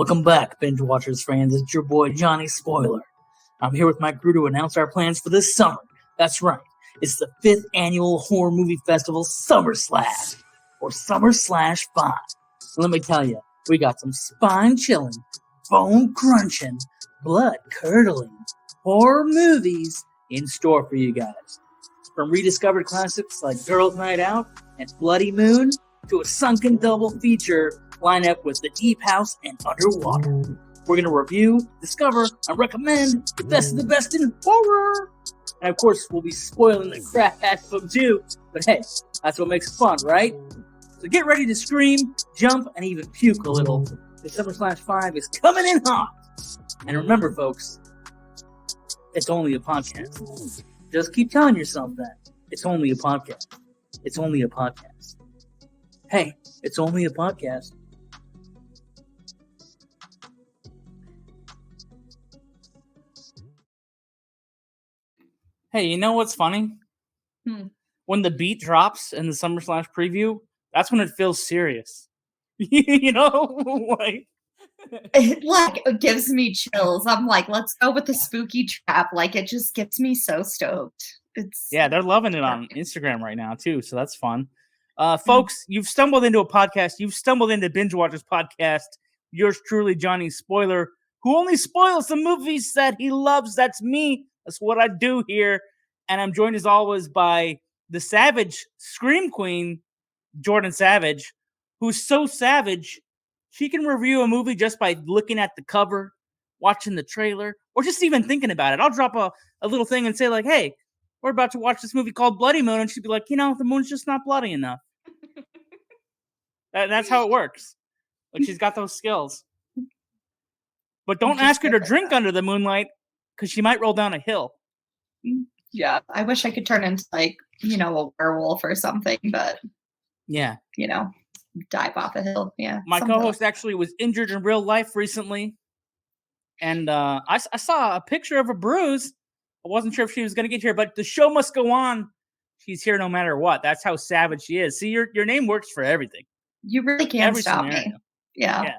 Welcome back, Binge-Watchers fans. It's your boy, Johnny Spoiler. I'm here with my crew to announce our plans for this summer. That's right, it's the 5th annual horror movie festival Summer Slash, or Summer Slash 5. Let me tell you, we got some spine-chilling, bone-crunching, blood-curdling horror movies in store for you guys. From rediscovered classics like Girls' Night Out and Bloody Moon, to a sunken double feature lineup with The Deep House and Underwater. We're going to review, discover, and recommend the best of the best in horror. And of course, we'll be spoiling the crap out of them too. But hey, that's what makes it fun, right? So get ready to scream, jump, and even puke a little. The Summer Slash 5 is coming in hot. And remember, folks, it's only a podcast. Just keep telling yourself that. It's only a podcast. It's only a podcast. Hey, it's only a podcast. Hey, you know what's funny? When the beat drops in the Summer Slash preview, that's when it feels serious. You know? It gives me chills. I'm like, let's go with the spooky trap. Like, it just gets me so stoked. Yeah, they're loving it on Instagram right now, too, so that's fun. Folks, you've stumbled into a podcast. You've stumbled into Binge-Watchers podcast. Yours truly, Johnny Spoiler, who only spoils the movies that he loves. That's me. That's what I do here. And I'm joined as always by the savage Scream Queen, Jordan Savage, who's so savage, she can review a movie just by looking at the cover, watching the trailer, or just even thinking about it. I'll drop a little thing and say, like, hey, we're about to watch this movie called Bloody Moon. And she'd be like, the moon's just not bloody enough. That's how it works. Like, she's got those skills. But don't ask her to drink under the moonlight, because she might roll down a hill. Yeah, I wish I could turn into, a werewolf or something, but yeah, dive off a hill. Yeah. My co-host actually was injured in real life recently, and I saw a picture of a bruise. I wasn't sure if she was going to get here, but the show must go on. She's here no matter what. That's how savage she is. See, your name works for everything. You really can't stop me. Yeah.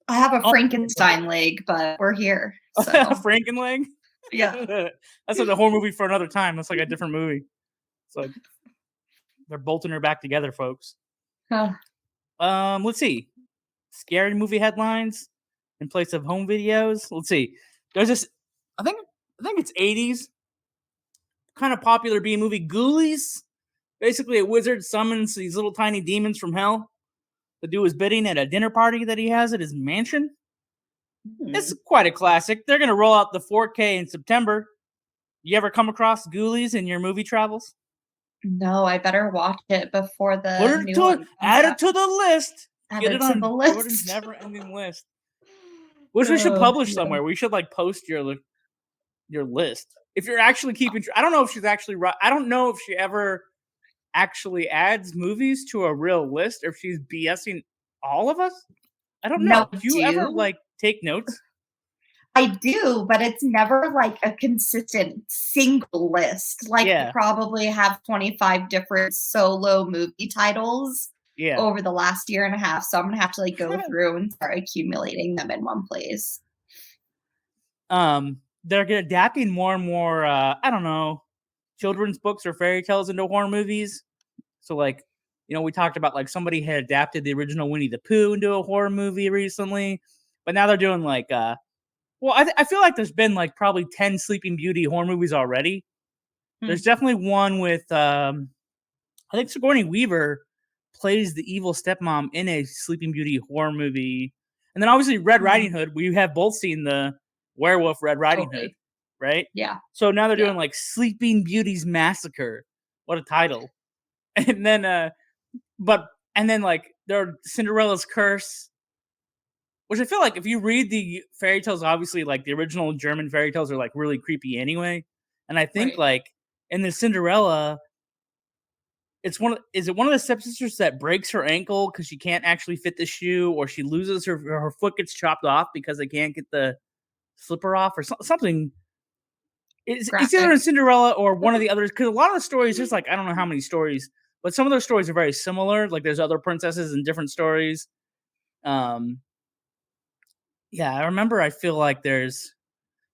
I have a Frankenstein leg, but we're here. So. Frankenleg? Yeah. That's like a horror movie for another time. That's like a different movie. It's like they're bolting her back together, folks. Let's see. Scary movie headlines in place of home videos. Let's see. There's this, I think it's 80s. Kind of popular B movie, Ghoulies. Basically, a wizard summons these little tiny demons from hell to do his bidding at a dinner party that he has at his mansion. It's quite a classic. They're going to roll out the 4K in September. You ever come across Ghoulies in your movie travels? No, I better watch it before the new one. Add it to the list. Get it on the list. Jordan's never-ending list. Which we should publish somewhere. We should post your list. If you're actually keeping, I don't know if she's actually right. I don't know if she ever actually adds movies to a real list, or if she's BSing all of us. I don't know. Do you ever take notes? I do, but it's never a consistent single list. You probably have 25 different solo movie titles over the last year and a half. So I'm gonna have to go through and start accumulating them in one place. They're adapting more and more. I don't know, children's books or fairy tales into horror movies. So we talked about somebody had adapted the original Winnie the Pooh into a horror movie recently, but now they're doing I feel like there's been probably 10 Sleeping Beauty horror movies already. There's definitely one with I think Sigourney Weaver plays the evil stepmom in a Sleeping Beauty horror movie, and then obviously Red Riding Hood. We have both seen the werewolf Red Riding Hood, right? Yeah. So now they're doing Sleeping Beauty's Massacre. What a title! And then there Cinderella's Curse, which I feel like if you read the fairy tales, obviously the original German fairy tales are really creepy anyway. And I think in the Cinderella, is it one of the stepsisters that breaks her ankle because she can't actually fit the shoe, or she loses her foot gets chopped off because they can't get the slipper off, or something. It's either in Cinderella or one of the others, because a lot of the stories, there's I don't know how many stories, but some of those stories are very similar. There's other princesses in different stories. Yeah, I remember. I feel like there's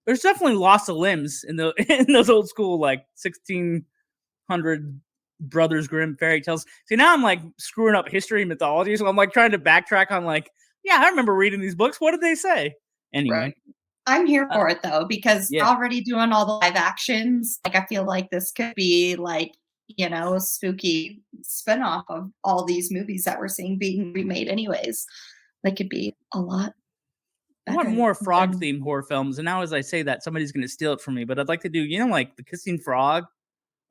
definitely loss of limbs in those old school like 1600 Brothers Grimm fairy tales. See, now I'm like screwing up history and mythology, so I'm like trying to backtrack on like, yeah, I remember reading these books. What did they say? Anyway, right. I'm here for it though, because already doing all the live actions, like I feel like this could be like, a spooky spinoff of all these movies that we're seeing being remade anyways. Like could be a lot I want more frog themed horror films. And now as I say that, somebody's gonna steal it from me. But I'd like to do, like the Kissing Frog,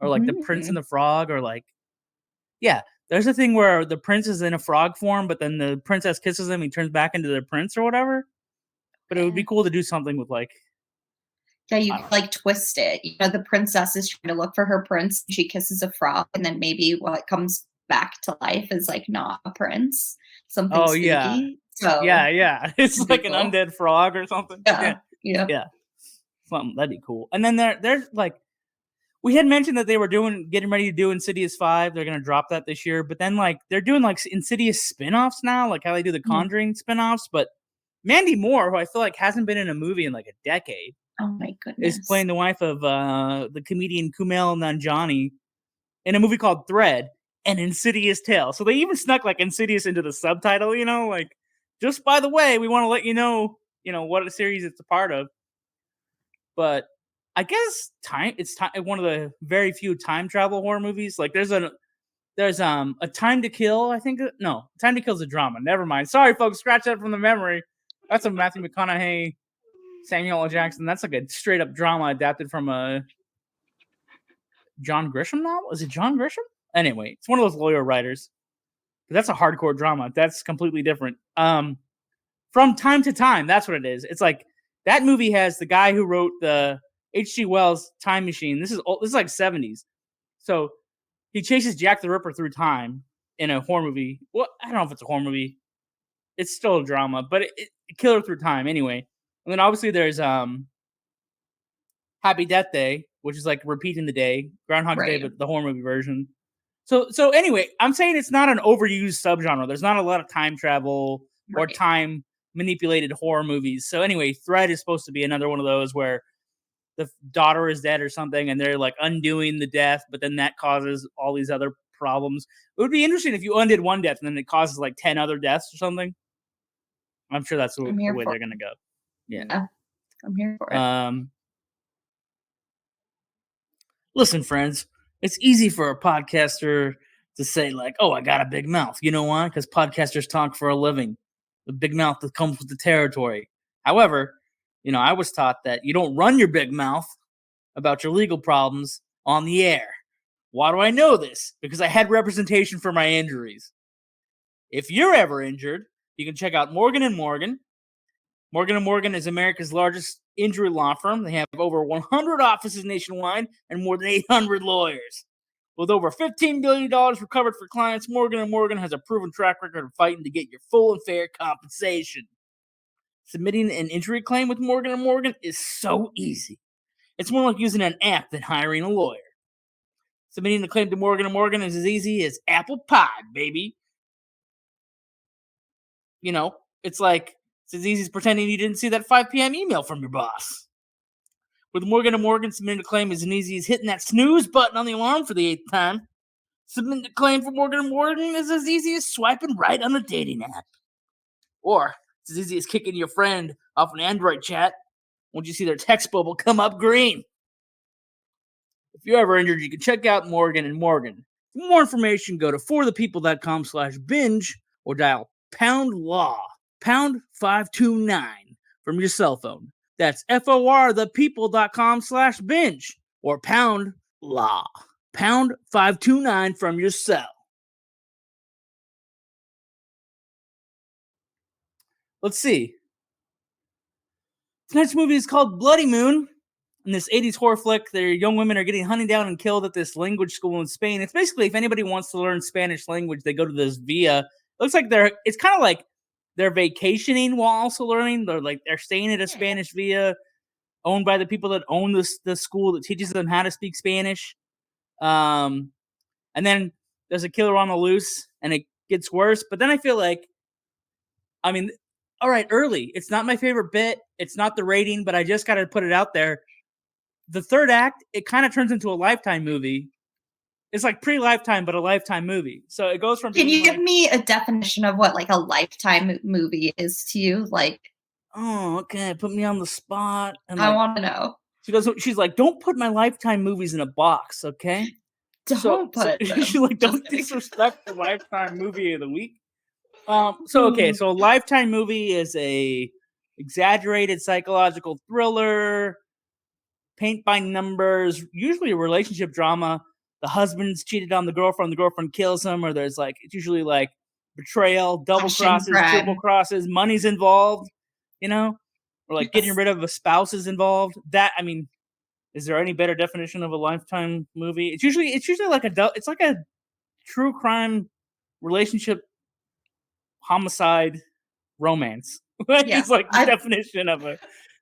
or like the Prince and the Frog, or like, yeah, there's a thing where the prince is in a frog form, but then the princess kisses him, he turns back into the prince or whatever. But it would be cool to do something with like, yeah, you could like twist it. The princess is trying to look for her prince, and she kisses a frog, and then maybe what comes back to life is like not a prince, something spooky. Yeah. So yeah, it's like an undead frog or something. Yeah. Something that'd be cool. And then there's like, we had mentioned that they were getting ready to do Insidious 5. They're gonna drop that this year, but then like they're doing like Insidious spin-offs now, like how they do the Conjuring spin-offs. But Mandy Moore, who I feel like hasn't been in a movie in like a decade, oh my goodness, is playing the wife of the comedian Kumail Nanjiani in a movie called Thread, an Insidious Tale. So they even snuck like Insidious into the subtitle, like, just by the way, we want to let you know what a series it's a part of. But I guess it's one of the very few time travel horror movies. Like there's a Time to Kill. I think no, Time to Kill is a drama. Never mind. Sorry, folks. Scratch that from the memory. That's a Matthew McConaughey, Samuel L. Jackson. That's like a straight up drama adapted from a John Grisham novel. Is it John Grisham? Anyway, it's one of those lawyer writers. But that's a hardcore drama. That's completely different. From Time to Time. That's what it is. It's like that movie has the guy who wrote the H.G. Wells Time Machine. This is like 70s. So he chases Jack the Ripper through time in a horror movie. Well, I don't know if it's a horror movie. It's still a drama, but it Killer Through Time anyway. And then obviously there's Happy Death Day, which is like repeating the day, Groundhog Day, but the horror movie version. So anyway, I'm saying it's not an overused subgenre. There's not a lot of time travel or time manipulated horror movies. So anyway, Thread is supposed to be another one of those where the daughter is dead or something, and they're like undoing the death, but then that causes all these other problems. It would be interesting if you undid one death and then it causes like 10 other deaths or something. I'm sure that's the way they're gonna go. Yeah, I'm here for it. Listen, friends, it's easy for a podcaster to say like, "Oh, I got a big mouth." You know why? Because podcasters talk for a living. The big mouth that comes with the territory. However, I was taught that you don't run your big mouth about your legal problems on the air. Why do I know this? Because I had representation for my injuries. If you're ever injured, you can check out Morgan & Morgan. Morgan & Morgan is America's largest injury law firm. They have over 100 offices nationwide and more than 800 lawyers. With over $15 billion recovered for clients, Morgan & Morgan has a proven track record of fighting to get your full and fair compensation. Submitting an injury claim with Morgan & Morgan is so easy. It's more like using an app than hiring a lawyer. Submitting the claim to Morgan & Morgan is as easy as apple pie, baby. It's as easy as pretending you didn't see that 5 p.m. email from your boss. With Morgan & Morgan, submitting a claim is as easy as hitting that snooze button on the alarm for the 8th time. Submitting a claim for Morgan & Morgan is as easy as swiping right on a dating app. Or it's as easy as kicking your friend off an Android chat once you see their text bubble come up green. If you're ever injured, you can check out Morgan & Morgan. For more information, go to forthepeople.com/binge or dial pound law, pound 529 from your cell phone. That's forthepeople.com/binge or pound law, pound 529 from your cell. Let's see. Tonight's movie is called Bloody Moon. In this 80s horror flick, their young women are getting hunted down and killed at this language school in Spain. It's basically, if anybody wants to learn Spanish language, they go to this villa. It looks like it's kind of like they're vacationing while also learning. They're staying at a Spanish villa owned by the people that own the school that teaches them how to speak Spanish. And then there's a killer on the loose, and it gets worse. But then I feel like, all right, early. It's not my favorite bit. It's not the rating, but I just got to put it out there. The third act, it kind of turns into a Lifetime movie. It's like pre-Lifetime, but a Lifetime movie. So it goes from Can you give me a definition of what like a Lifetime movie is to you? Like, oh, okay, put me on the spot. And I want to know. She's like, don't put my Lifetime movies in a box, okay? Don't put them. She's like, don't disrespect the Lifetime movie of the week. So a Lifetime movie is a exaggerated psychological thriller, paint by numbers, usually a relationship drama. The husband's cheated on the girlfriend kills him, or there's like, it's usually like betrayal, double crosses, triple crosses, money's involved, or like getting rid of a spouse is involved. That, I mean, is there any better definition of a Lifetime movie? It's usually like it's like a true crime relationship homicide romance. It's like the definition of a.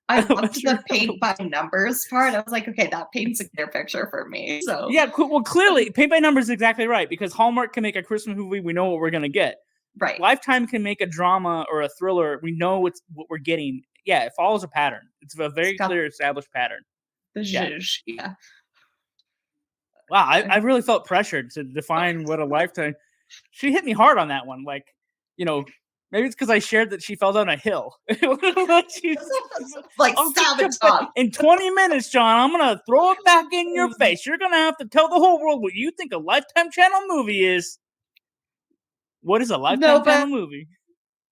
I love the paint by numbers part. I was like, okay, that paints a clear picture for me. So yeah, well, clearly, paint by numbers is exactly right, because Hallmark can make a Christmas movie. We know what we're gonna get. Right. Lifetime can make a drama or a thriller. We know what we're getting. Yeah, it follows a pattern. It's a very clear, established pattern. The zhuzh, yeah. Wow, I really felt pressured to define what a Lifetime. She hit me hard on that one. Like, maybe it's because I shared that she fell down a hill. Like, sabotage. In 20 minutes, John, I'm going to throw it back in your face. You're going to have to tell the whole world what you think a Lifetime Channel movie is. What is a Lifetime Channel movie?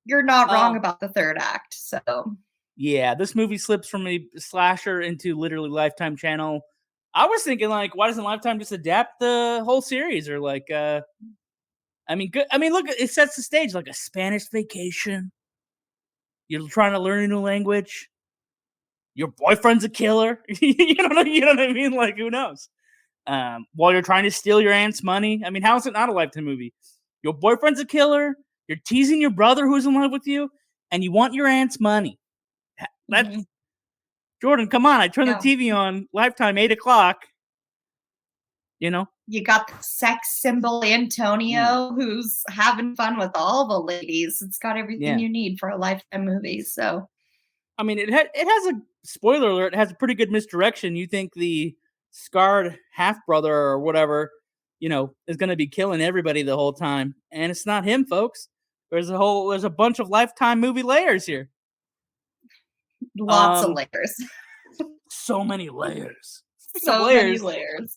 You're not wrong about the third act, so. Yeah, this movie slips from a slasher into literally Lifetime Channel. I was thinking, like, why doesn't Lifetime just adapt the whole series? Or, like, I mean, good. I mean, look, it sets the stage, like a Spanish vacation. You're trying to learn a new language. Your boyfriend's a killer. you know what I mean? Like, who knows? While you're trying to steal your aunt's money. I mean, how is it not a Lifetime movie? Your boyfriend's a killer. You're teasing your brother who's in love with you, and you want your aunt's money. That's Jordan. Come on! I turned the TV on. Lifetime, 8:00. You got the sex symbol Antonio, who's having fun with all the ladies. It's got everything you need for a Lifetime movie. So, I mean, it has a spoiler alert. It has a pretty good misdirection. You think the scarred half brother or whatever, is going to be killing everybody the whole time, and it's not him, folks. There's a bunch of Lifetime movie layers here. Lots of layers. So many layers. Many layers.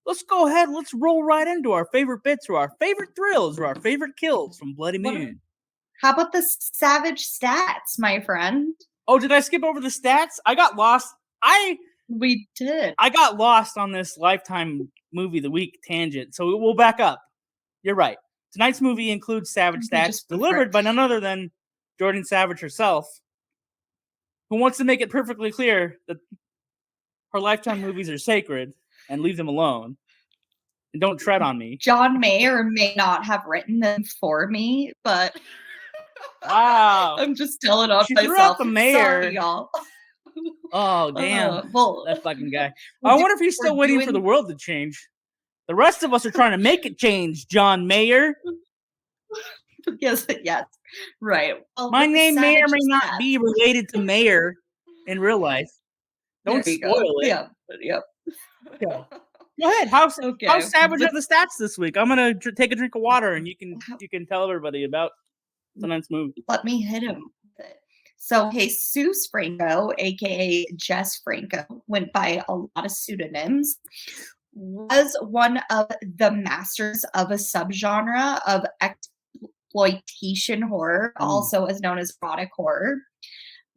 Let's go ahead. Let's roll right into our favorite bits, or our favorite thrills, or our favorite kills from Bloody Moon. How about the savage stats, my friend? Oh, did I skip over the stats? I got lost. We did. I got lost on this Lifetime movie of the week tangent, so we'll back up. You're right. Tonight's movie includes savage stats delivered by none other than Jordan Savage herself, who wants to make it perfectly clear that her Lifetime movies are sacred and leave them alone. And don't tread on me. John may or may not have written them for me, but wow, I'm just telling off she myself. Threw out the mayor. Sorry, y'all. Oh, damn. That fucking guy. I wonder if he's still waiting for the world to change. The rest of us are trying to make it change, John Mayer. Yes, right. Well, my name may or may not be related to Mayer in real life. Don't spoil it. Yep. Go ahead. How savage are the stats this week? I'm gonna take a drink of water, and you can tell everybody about tonight's movie. Let me hit him with it. So Jesus Franco, aka Jess Franco, went by a lot of pseudonyms. Was one of the masters of a subgenre of exploitation horror, also as known as erotic horror.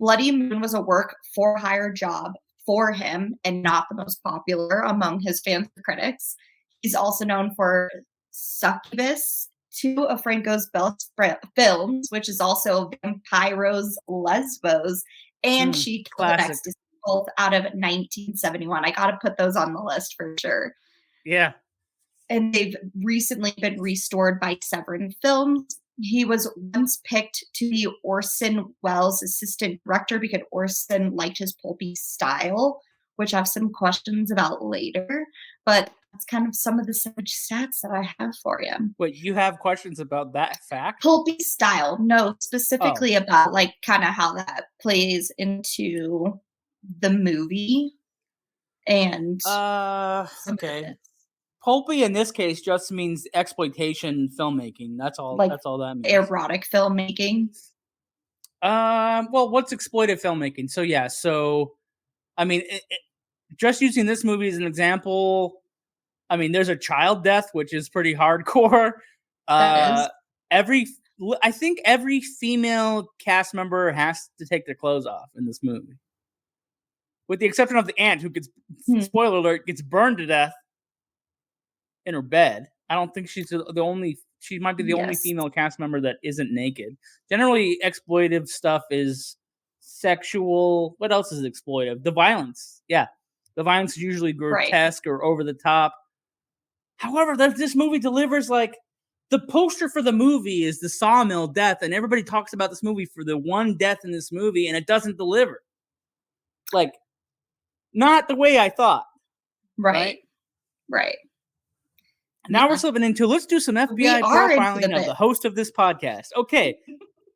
Bloody Moon was a work for hire job for him and not the most popular among his fans and critics. He's also known for Succubus, two of Franco's best films, which is also Vampiros Lesbos and She Killed Ecstasy, both out of 1971. I got to put those on the list for sure. Yeah. And they've recently been restored by Severin Films. He was once picked to be Orson Welles' assistant director because Orson liked his pulpy style, which I have some questions about later. But that's kind of some of the savage stats that I have for you. Wait, you have questions about that fact? Pulpy style. No, specifically about like kind of how that plays into the movie. And okay. Pulpy in this case just means exploitation filmmaking. That's all. Like that's all that means. Erotic filmmaking. Well, what's exploitive filmmaking? So yeah. So, I mean, just using this movie as an example. I mean, there's a child death, which is pretty hardcore. I think every female cast member has to take their clothes off in this movie, with the exception of the aunt, who gets spoiler alert, gets burned to death in her bed. I don't think she's the only. She might be the only female cast member that isn't naked. Generally, exploitive stuff is sexual. What else is exploitive? The violence. Yeah, the violence is usually grotesque or over the top. However, this movie delivers, like, the poster for the movie is the sawmill death, and everybody talks about this movie for the one death in this movie, and it doesn't deliver. Like, not the way I thought. Right. Now we're slipping into, let's do some FBI profiling of the host of this podcast. Okay,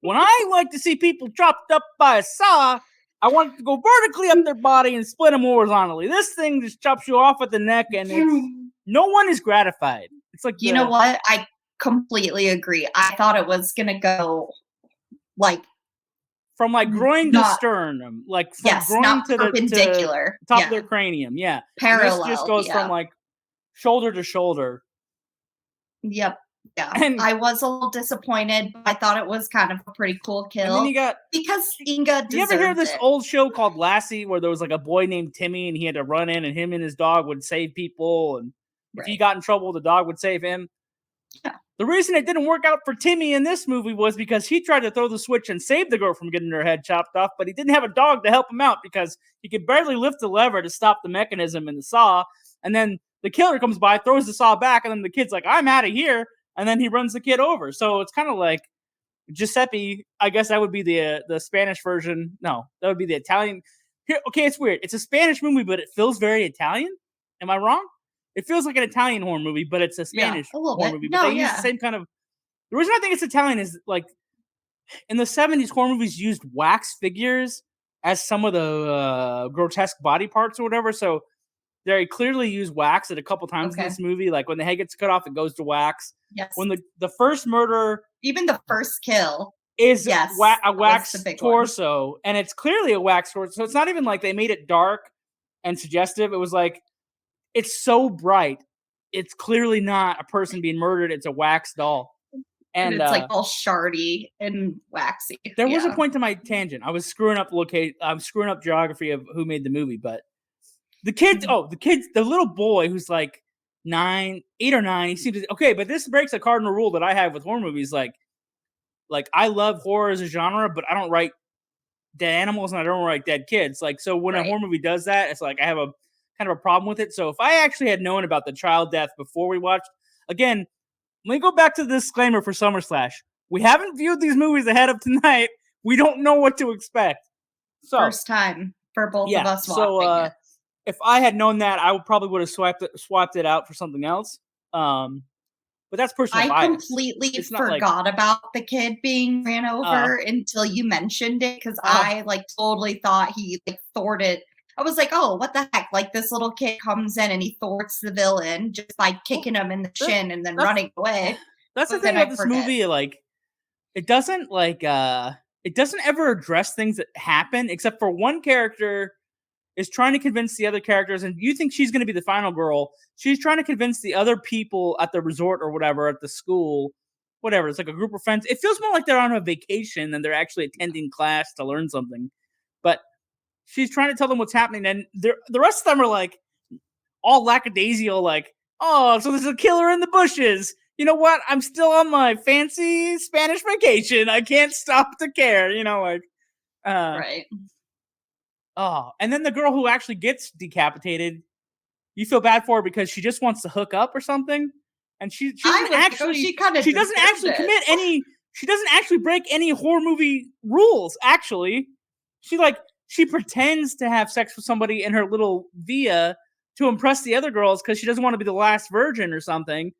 when I like to see people chopped up by a saw, I want it to go vertically up their body and split them horizontally. This thing just chops you off at the neck, and no one is gratified. It's like, you know what? I completely agree. I thought it was gonna go like from like groin to sternum, like from groin to perpendicular, the top of their cranium. Yeah, parallel. This just goes from like shoulder to shoulder. Yep. Yeah, and I was a little disappointed. But I thought it was kind of a pretty cool kill. And then because Inga. You ever hear this old show called Lassie, where there was like a boy named Timmy, and he had to run in, and him and his dog would save people, and if he got in trouble, the dog would save him. Yeah. The reason it didn't work out for Timmy in this movie was because he tried to throw the switch and save the girl from getting her head chopped off, but he didn't have a dog to help him out because he could barely lift the lever to stop the mechanism in the saw. And then the killer comes by, throws the saw back, and then the kid's like, I'm out of here. And then he runs the kid over. So it's kind of like Giuseppe. I guess that would be the Spanish version. No, that would be the Italian. Here, okay, it's weird. It's a Spanish movie, but it feels very Italian. Am I wrong? It feels like an Italian horror movie, but it's a Spanish horror movie. But they use the same kind of. The reason I think it's Italian is, like, in the 70s, horror movies used wax figures as some of the grotesque body parts or whatever. So they clearly use wax at a couple times in this movie. Like, when the head gets cut off, it goes to wax. Yes. When the first murder, even the first kill, is a wax torso, and it's clearly a wax torso. So it's not even like they made it dark and suggestive. It was like, it's so bright. It's clearly not a person being murdered. It's a wax doll. And it's like all shardy and waxy. There was a point to my tangent. I was screwing up geography of who made the movie, but the little boy who's like 8 or 9, he seems okay, but this breaks a cardinal rule that I have with horror movies. Like I love horror as a genre, but I don't write dead animals and I don't write dead kids. Like, so when a horror movie does that, it's like I have a kind of a problem with it. So if I actually had known about the child death before we watched, again, let me go back to the disclaimer for Summer Slash. We haven't viewed these movies ahead of tonight. We don't know what to expect. So first time for both of us watching it. If I had known that, I probably would have swapped it out for something else. But that's personal bias. I completely forgot about the kid being ran over until you mentioned it, because I totally thought he thwarted. I was like, oh, what the heck? Like, this little kid comes in and he thwarts the villain just by kicking him in the shin and then running away. That's the thing about this movie. Like, it doesn't ever address things that happen, except for one character is trying to convince the other characters, and you think she's going to be the final girl. She's trying to convince the other people at the resort or whatever, at the school, whatever. It's like a group of friends. It feels more like they're on a vacation than they're actually attending class to learn something. But she's trying to tell them what's happening, and the rest of them are like all lackadaisical, like, oh, so there's a killer in the bushes. You know what? I'm still on my fancy Spanish vacation. I can't stop to care. Right. Oh, and then the girl who actually gets decapitated, you feel bad for her because she just wants to hook up or something, and she doesn't actually break any horror movie rules. Actually, she pretends to have sex with somebody in her little villa to impress the other girls because she doesn't want to be the last virgin or something.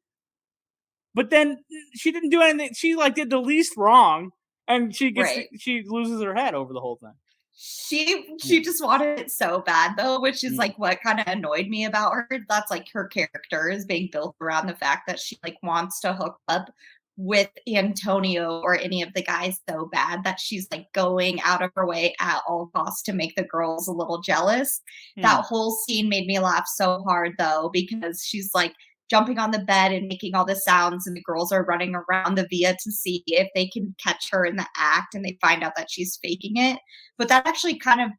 But then she didn't do anything. She like did the least wrong, and she loses her head over the whole thing. She just wanted it so bad though, which is like what kind of annoyed me about her. That's like her character is being built around the fact that she like wants to hook up with Antonio or any of the guys so bad that she's like going out of her way at all costs to make the girls a little jealous. That whole scene made me laugh so hard though, because she's like jumping on the bed and making all the sounds, and the girls are running around the villa to see if they can catch her in the act, and they find out that she's faking it. But that actually kind of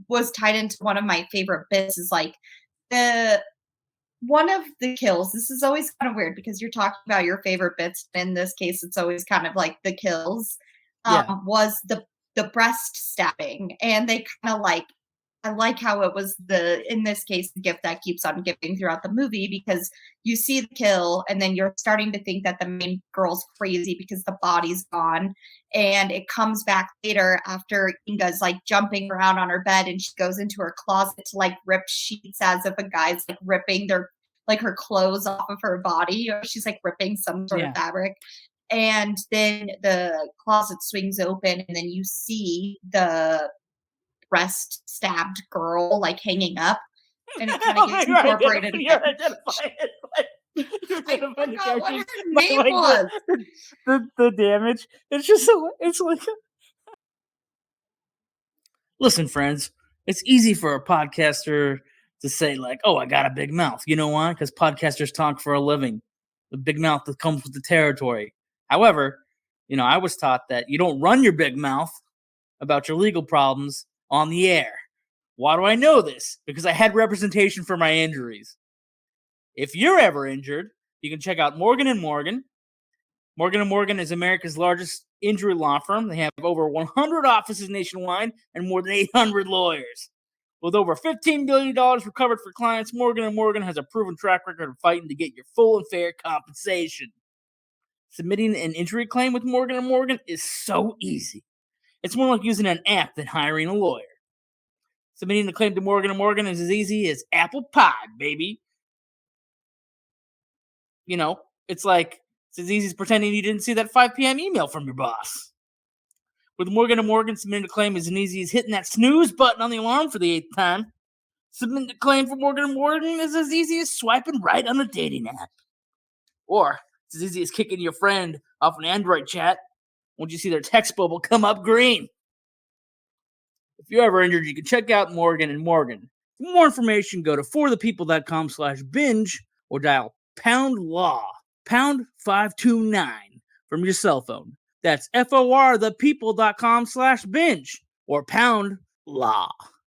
was tied into one of my favorite bits, is like one of the kills. This is always kind of weird because you're talking about your favorite bits. In this case, it's always kind of like the kills. Was the breast stabbing, and they kind of like, I like how it was in this case, the gift that keeps on giving throughout the movie, because you see the kill and then you're starting to think that the main girl's crazy because the body's gone. And it comes back later after Inga's like jumping around on her bed and she goes into her closet to like rip sheets as if a guy's like ripping her clothes off of her body, or she's like ripping some sort of fabric. And then the closet swings open and then you see the breast stabbed girl like hanging up, and it kind of gets incorporated. You're identifying the damage. It's just it's like. Listen, friends, it's easy for a podcaster to say like, "Oh, I got a big mouth." You know why? Because podcasters talk for a living. The big mouth that comes with the territory. However, I was taught that you don't run your big mouth about your legal problems on the air. Why do I know this? Because I had representation for my injuries. If you're ever injured, you can check out Morgan & Morgan. Morgan & Morgan is America's largest injury law firm. They have over 100 offices nationwide and more than 800 lawyers. With over $15 billion recovered for clients, Morgan & Morgan has a proven track record of fighting to get your full and fair compensation. Submitting an injury claim with Morgan & Morgan is so easy. It's more like using an app than hiring a lawyer. Submitting a claim to Morgan & Morgan is as easy as apple pie, baby. It's as easy as pretending you didn't see that 5 p.m. email from your boss. With Morgan & Morgan, submitting a claim is as easy as hitting that snooze button on the alarm for the 8th time. Submitting a claim for Morgan & Morgan is as easy as swiping right on a dating app. Or it's as easy as kicking your friend off an Android chat once you see their text bubble come up green. If you're ever injured, you can check out Morgan & Morgan. For more information, go to forthepeople.com/binge or dial #LAW, #529 from your cell phone. That's forthepeople.com/binge or #LAW,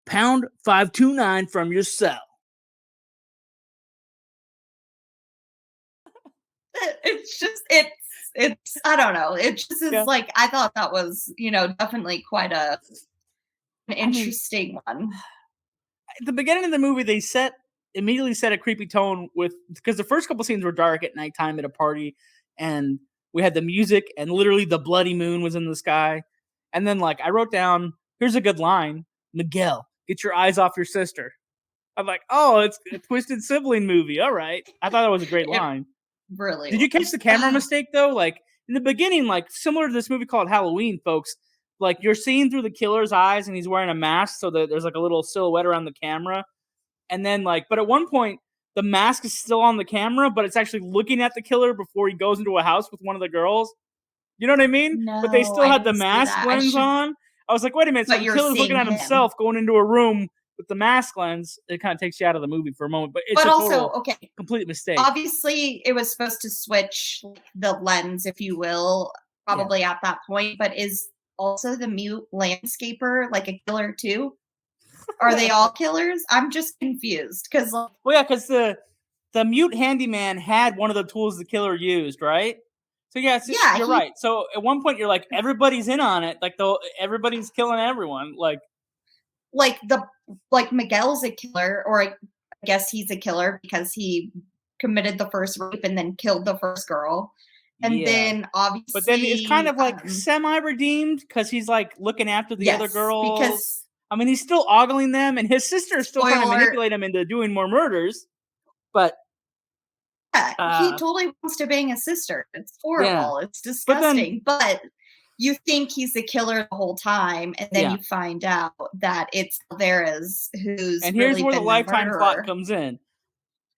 #529 from your cell. It's I don't know. It just is like, I thought that was, definitely quite an interesting one. At the beginning of the movie, they immediately set a creepy tone because the first couple scenes were dark at nighttime at a party, and we had the music, and literally the bloody moon was in the sky. And then I wrote down, here's a good line: Miguel, get your eyes off your sister. I'm like, oh, it's a twisted sibling movie. All right. I thought that was a great line. Really? Did you catch the camera mistake though? In the beginning, similar to this movie called Halloween, folks, you're seeing through the killer's eyes and he's wearing a mask, so that there's a little silhouette around the camera. And then but at one point the mask is still on the camera, but it's actually looking at the killer before he goes into a house with one of the girls. You know what I mean? No, but they still had the mask lens on. I was like, wait a minute, so the killer's looking at himself going into a room with the mask lens. It kind of takes you out of the movie for a moment, but it's complete mistake. Obviously, it was supposed to switch the lens, if you will, probably at that point. But is also the mute landscaper a killer too? Are they all killers? I'm just confused because because the mute handyman had one of the tools the killer used, right? So you're right. So at one point you're like, everybody's in on it. Everybody's killing everyone. Miguel's a killer, or I guess he's a killer because he committed the first rape and then killed the first girl. And then obviously, but then it's kind of semi-redeemed because he's looking after the other girls. Because I mean, he's still ogling them, and his sister is still trying to manipulate him into doing more murders. But he totally wants to bang his sister. It's horrible. Yeah. It's disgusting. But you think he's the killer the whole time, and then you find out that it's Alvarez who's. And here's really where been the lifetime plot comes in.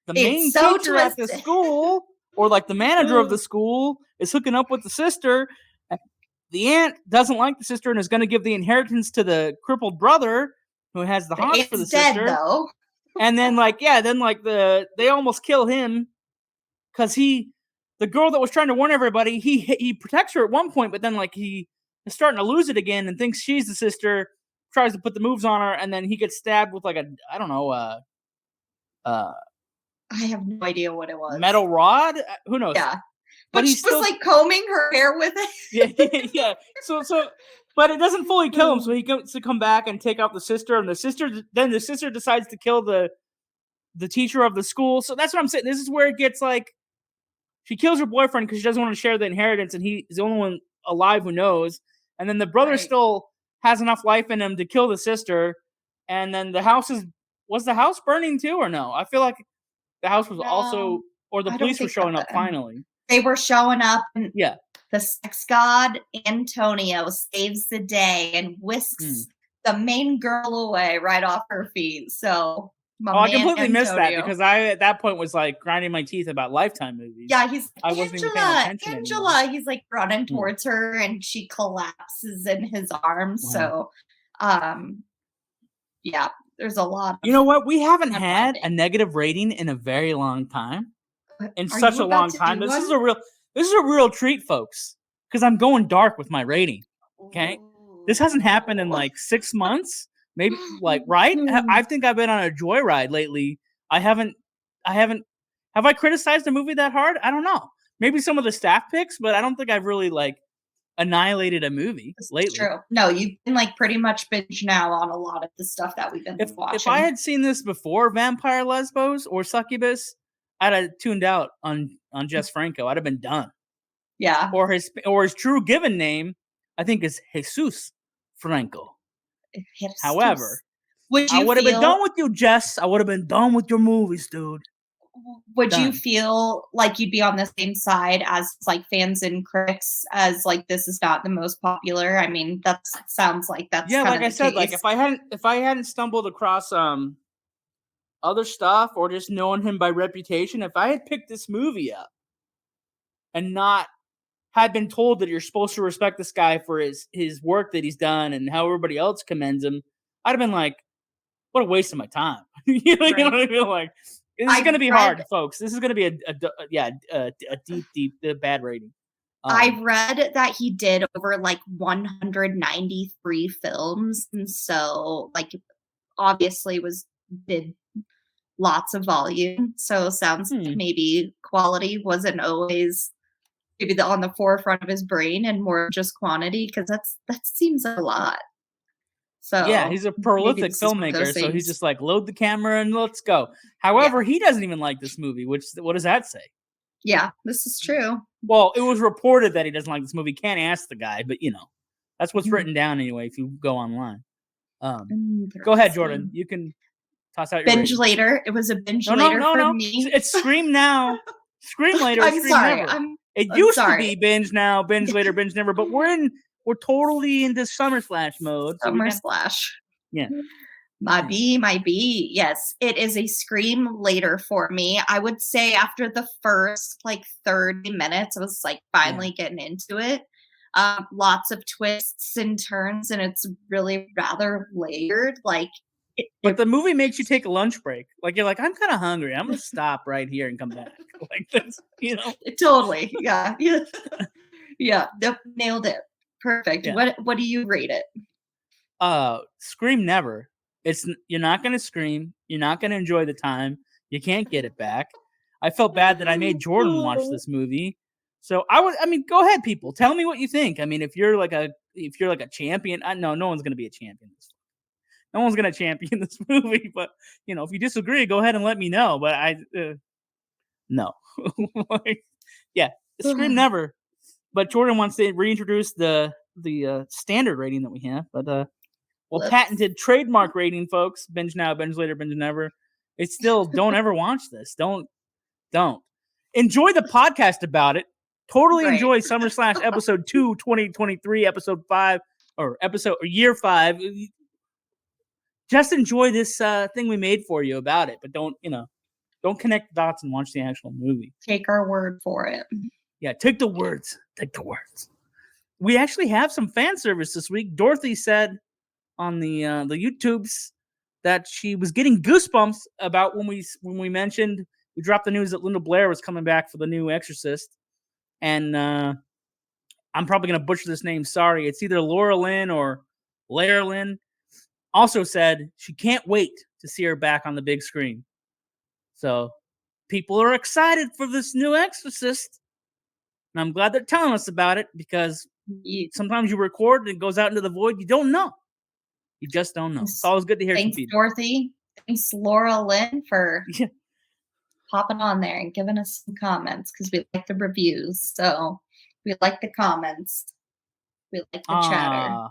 The main teacher at the school, or like the manager of the school, is hooking up with the sister. The aunt doesn't like the sister and is going to give the inheritance to the crippled brother who has the hots for the sister. Though. And then they almost kill him because the girl that was trying to warn everybody, he protects her at one point, but then he is starting to lose it again and thinks she's the sister, tries to put the moves on her, and then he gets stabbed with I have no idea what it was. Metal rod? Who knows? Yeah. But she was combing her hair with it. Yeah. So, but it doesn't fully kill him. So he gets to come back and take out the sister, and the sister decides to kill the teacher of the school. So that's what I'm saying. This is where it gets she kills her boyfriend because she doesn't want to share the inheritance, and he's the only one alive who knows. And then the brother still has enough life in him to kill the sister. And then was the house burning too, or no? I feel like the house was also, or the police were showing up finally. They were showing up, and the sex god Antonio saves the day and whisks the main girl away right off her feet. So I completely missed that because I at that point was grinding my teeth about Lifetime movies. Yeah, I wasn't even paying attention Angela. Anymore. He's running towards her, and she collapses in his arms. Wow. So, there's a lot. You know what? We haven't had a negative rating in a very long time. In such a long time. This is a real treat, folks. Because I'm going dark with my rating. Okay? This hasn't happened in 6 months. Maybe right? I think I've been on a joyride lately. Have I criticized a movie that hard? I don't know. Maybe some of the staff picks, but I don't think I've really annihilated a movie lately. True. No, you've been pretty much binge now on a lot of the stuff that we've been watching. If I had seen this before Vampire Lesbos or Succubus, I'd have tuned out on Jess Franco. I'd have been done. Yeah. Or his true given name, I think, is Jesus Franco. Jesus. However, I would have been done with you, Jess. I would have been done with your movies, dude. Would you feel like you'd be on the same side as fans and critics as this is not the most popular? I mean, that sounds like that's like I said, if I hadn't stumbled across other stuff or just knowing him by reputation, if I had picked this movie up and not had been told that you're supposed to respect this guy for his work that he's done and how everybody else commends him, I'd have been what a waste of my time. You know what I mean? This is going to be hard, folks. This is going to be a deep bad rating. I read that he did over 193 films, and so obviously did lots of volume. So sounds maybe quality wasn't always maybe on the forefront of his brain and more just quantity, because that seems a lot. So yeah, he's a prolific filmmaker, so he's just load the camera and let's go. However, he doesn't even like this movie, what does that say? Yeah, this is true. Well, it was reported that he doesn't like this movie. Can't ask the guy, but that's what's written down anyway if you go online. Go ahead, Jordan. You can toss out your binge later. It was a binge later for me. It's Scream now. Scream later. I'm Scream sorry. Never. It used to be binge now, binge later, binge never, but we're totally into Summer Slash mode. Summer Slash. Yeah. My B. Yes, it is a Scream later for me. I would say after the first 30 minutes, I was finally getting into it. Lots of twists and turns, and it's really rather layered. But the movie makes you take a lunch break. You're I'm kind of hungry. I'm gonna stop right here and come back. This, Totally. Yeah. Yeah. Nailed it. Perfect. Yeah. What do you rate it? Scream never. You're not gonna scream. You're not gonna enjoy the time. You can't get it back. I felt bad that I made Jordan watch this movie. So go ahead, people. Tell me what you think. If you're a champion, no one's gonna be a champion. No one's gonna champion this movie. But if you disagree, go ahead and let me know. But no. Scream never. But Jordan wants to reintroduce the standard rating that we have. But Well, patented trademark rating, folks. Binge now, binge later, binge never. It's still don't ever watch this. Don't. Enjoy the podcast about it. Totally enjoy Summer Slash episode 2, 2023, episode 5, or year 5. Just enjoy this thing we made for you about it, but don't connect the dots and watch the actual movie. Take our word for it. Yeah, take the words. We actually have some fan service this week. Dorothy said on the YouTubes that she was getting goosebumps about when we mentioned, we dropped the news that Linda Blair was coming back for the new Exorcist. And I'm probably going to butcher this name. Sorry. It's either Laura Lynn or Lair Lynn. Also said she can't wait to see her back on the big screen. So people are excited for this new Exorcist. And I'm glad they're telling us about it, because sometimes you record and it goes out into the void. You don't know. You just don't know. It's always good to hear Thanks, some feedback. Dorothy. Thanks, Laura Lynn, for popping on there and giving us some comments, because we like the reviews. So we like the comments. We like the chatter.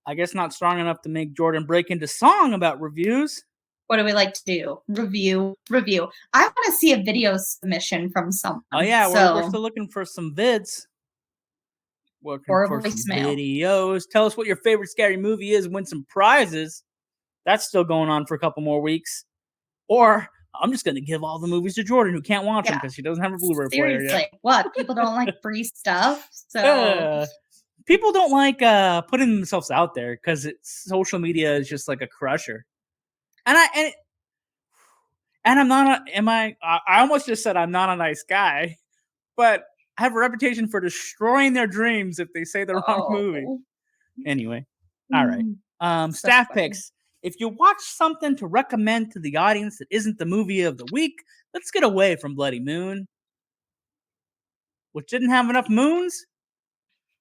I guess not strong enough to make Jordan break into song about reviews. What do we like to do? Review. I want to see a video submission from someone. Oh, yeah. We're still looking for some vids. Looking for some videos. Tell us what your favorite scary movie is. Win some prizes. That's still going on for a couple more weeks. Or I'm just going to give all the movies to Jordan, who can't watch them because she doesn't have a Blu-ray player yet. Seriously. What? People don't like free stuff? So... people don't like putting themselves out there, because social media is just like a crusher. And I'm not I almost just said I'm not a nice guy, but I have a reputation for destroying their dreams if they say the wrong movie. Anyway, all right. Staff picks. If you watch something to recommend to the audience that isn't the movie of the week, let's get away from Bloody Moon, which didn't have enough moons.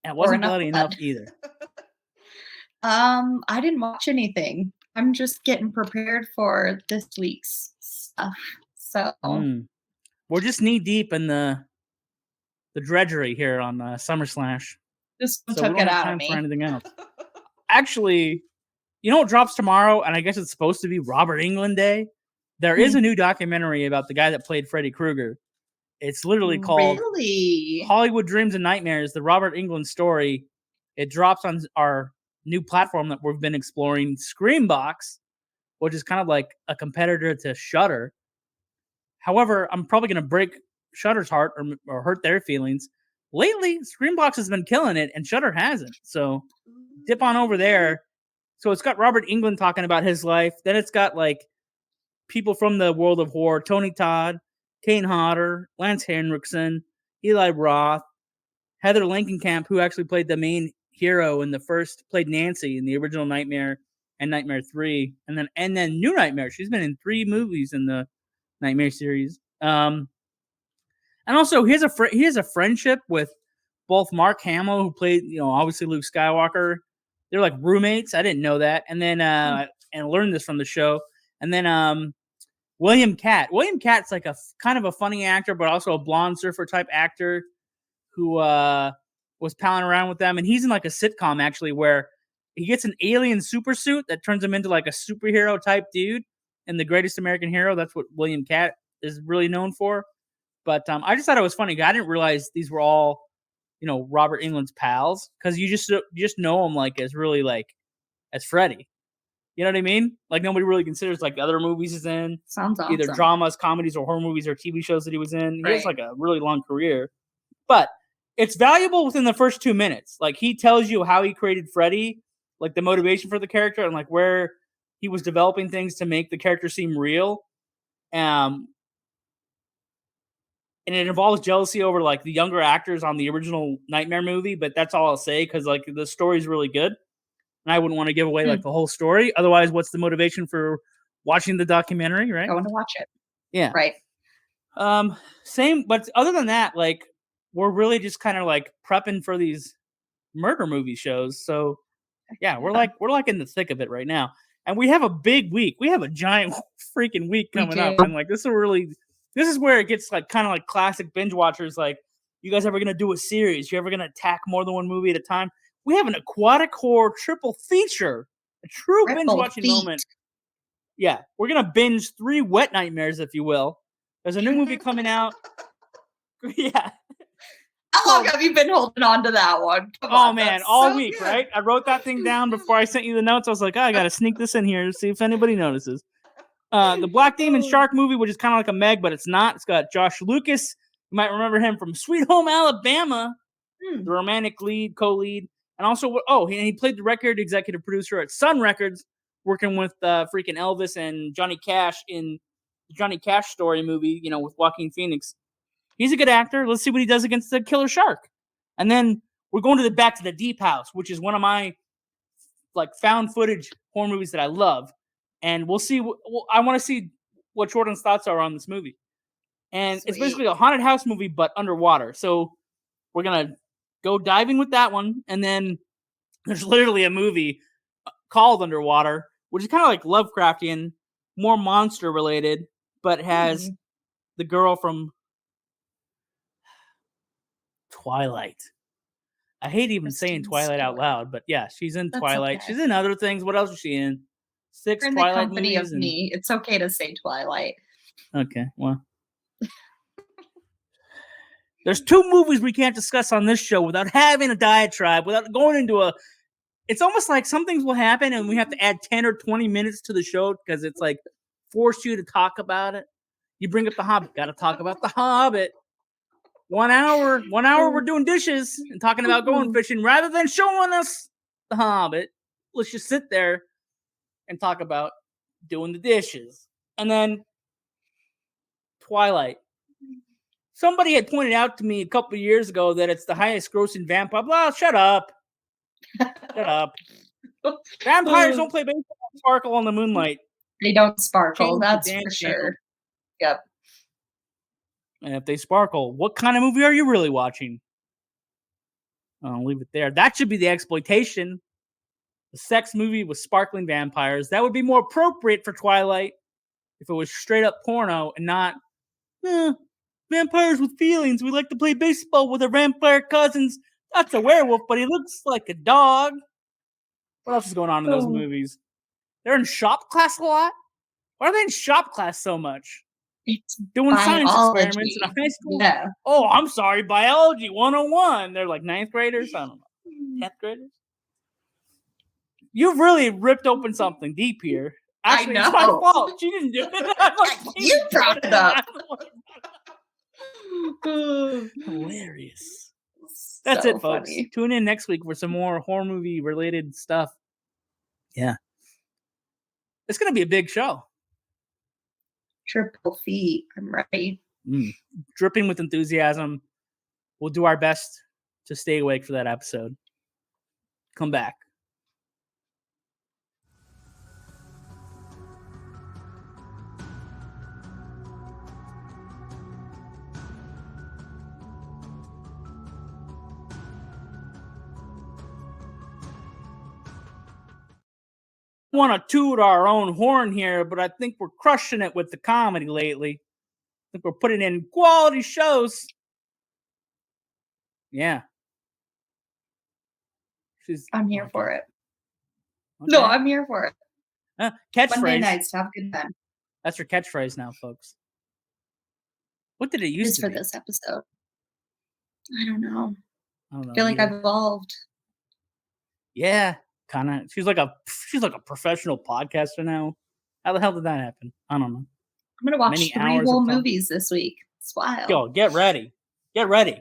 And it wasn't bloody enough either. I didn't watch anything. I'm just getting prepared for this week's stuff. So we're just knee deep in the drudgery here on Summer Slash. Just took it out of me. For anything else. Actually, you know what drops tomorrow? And I guess it's supposed to be Robert Englund Day. There is a new documentary about the guy that played Freddy Krueger. It's literally called Hollywood Dreams and Nightmares, the Robert Englund story. It drops on our new platform that we've been exploring, Screambox, which is kind of like a competitor to Shudder. However, I'm probably going to break Shudder's heart or hurt their feelings. Lately, Screambox has been killing it, and Shudder hasn't. So dip on over there. So it's got Robert Englund talking about his life. Then it's got like people from the world of horror, Tony Todd, Kane Hodder, Lance Henriksen, Eli Roth, Heather Langenkamp, who actually played the main hero in played Nancy in the original Nightmare and Nightmare 3, and then New Nightmare. She's been in 3 movies in the Nightmare series. And also he has a friendship with both Mark Hamill, who played, obviously Luke Skywalker. They're like roommates. I didn't know that. And then and I learned this from the show. And then William Catt. William Catt's like a kind of a funny actor, but also a blonde surfer type actor who was palling around with them. And he's in like a sitcom actually where he gets an alien super suit that turns him into like a superhero type dude. And The Greatest American Hero, that's what William Catt is really known for. But I just thought it was funny. I didn't realize these were all, Robert Englund's pals, because you just know him like as really like as Freddy. You know what I mean? Like nobody really considers like other movies he's in. Sounds awesome. Either dramas, comedies, or horror movies or TV shows that he was in. He has like a really long career. But it's valuable within the first 2 minutes. Like he tells you how he created Freddy, like the motivation for the character, and like where he was developing things to make the character seem real. And it involves jealousy over like the younger actors on the original Nightmare movie, but that's all I'll say because like the story's really good. And I wouldn't want to give away like the whole story. Otherwise, what's the motivation for watching the documentary, right? I want to watch it. Yeah. Right. Same, but other than that, like we're really just kind of like prepping for these murder movie shows. So yeah, we're like in the thick of it right now. And we have a big week. We have a giant freaking week coming up. And like this is where it gets like kind of like classic binge watchers. Like, you guys ever gonna do a series? You ever gonna attack more than one movie at a time? We have an aquatic horror triple feature A true binge-watching moment. Yeah, we're going to binge 3 wet nightmares, if you will. There's a new movie coming out. Yeah. How long have you been holding on to that one? Come on, man, all week, good. Right? I wrote that thing down before I sent you the notes. I was like, I got to sneak this in here to see if anybody notices. The Black Demon Shark movie, which is kind of like a Meg, but it's not. It's got Josh Lucas. You might remember him from Sweet Home Alabama, the romantic lead, co-lead. And also, he played the record executive producer at Sun Records, working with freaking Elvis and Johnny Cash in the Johnny Cash Story movie, with Joaquin Phoenix. He's a good actor. Let's see what he does against the killer shark. And then we're going to Back to the Deep House, which is one of my found footage horror movies that I love. And we'll see. I want to see what Jordan's thoughts are on this movie. And It's basically a haunted house movie, but underwater. So we're going to go diving with that one. And then there's literally a movie called Underwater, which is kind of like Lovecraftian, more monster related, but has the girl from Twilight. I hate even saying Twilight out loud, but yeah, she's in Twilight. Okay. She's in other things. What else is she in? 6 in Twilight the company movies. Of me. It's okay to say Twilight. Okay, well. There's 2 movies we can't discuss on this show without having a diatribe, without going into a... It's almost like some things will happen and we have to add 10 or 20 minutes to the show because it's like force you to talk about it. You bring up The Hobbit, got to talk about The Hobbit. 1 hour we're doing dishes and talking about going fishing rather than showing us The Hobbit. Let's just sit there and talk about doing the dishes. And then Twilight. Somebody had pointed out to me a couple of years ago that it's the highest grossing vampire. Blah, shut up. Shut up. Vampires don't play baseball and sparkle on the moonlight. They don't sparkle, that's for sure. Yep. And if they sparkle, what kind of movie are you really watching? I'll leave it there. That should be the exploitation. The sex movie with sparkling vampires. That would be more appropriate for Twilight if it was straight up porno and not vampires with feelings. We like to play baseball with our vampire cousins. That's a werewolf, but he looks like a dog. What else is going on in those movies? They're in shop class a lot? Why are they in shop class so much? It's doing biology. Science experiments in a high school. Yeah. Oh, I'm sorry, biology 101. They're like 9th graders. I don't know. 10th graders. You've really ripped open something deep here. Actually, I know. It's my fault. She didn't do it. You brought it up. Hilarious. That's so it, folks. Funny. Tune in next week for some more horror movie related stuff. Yeah. It's going to be a big show. Triple feet. I'm ready. Dripping with enthusiasm. We'll do our best to stay awake for that episode. Come back. Want to toot our own horn here, but I think we're crushing it with the comedy lately. I think we're putting in quality shows. Yeah. I'm here for it. Okay. No, I'm here for it. Catchphrase. Monday nights, have a good time. That's your catchphrase now, folks. What did it used to be? For this episode. I don't know. I feel like I've evolved. Yeah. Kind of. She's like a professional podcaster now. How the hell did that happen? I don't know. I'm gonna watch 3 whole movies this week. It's wild. Yo, get ready. Get ready.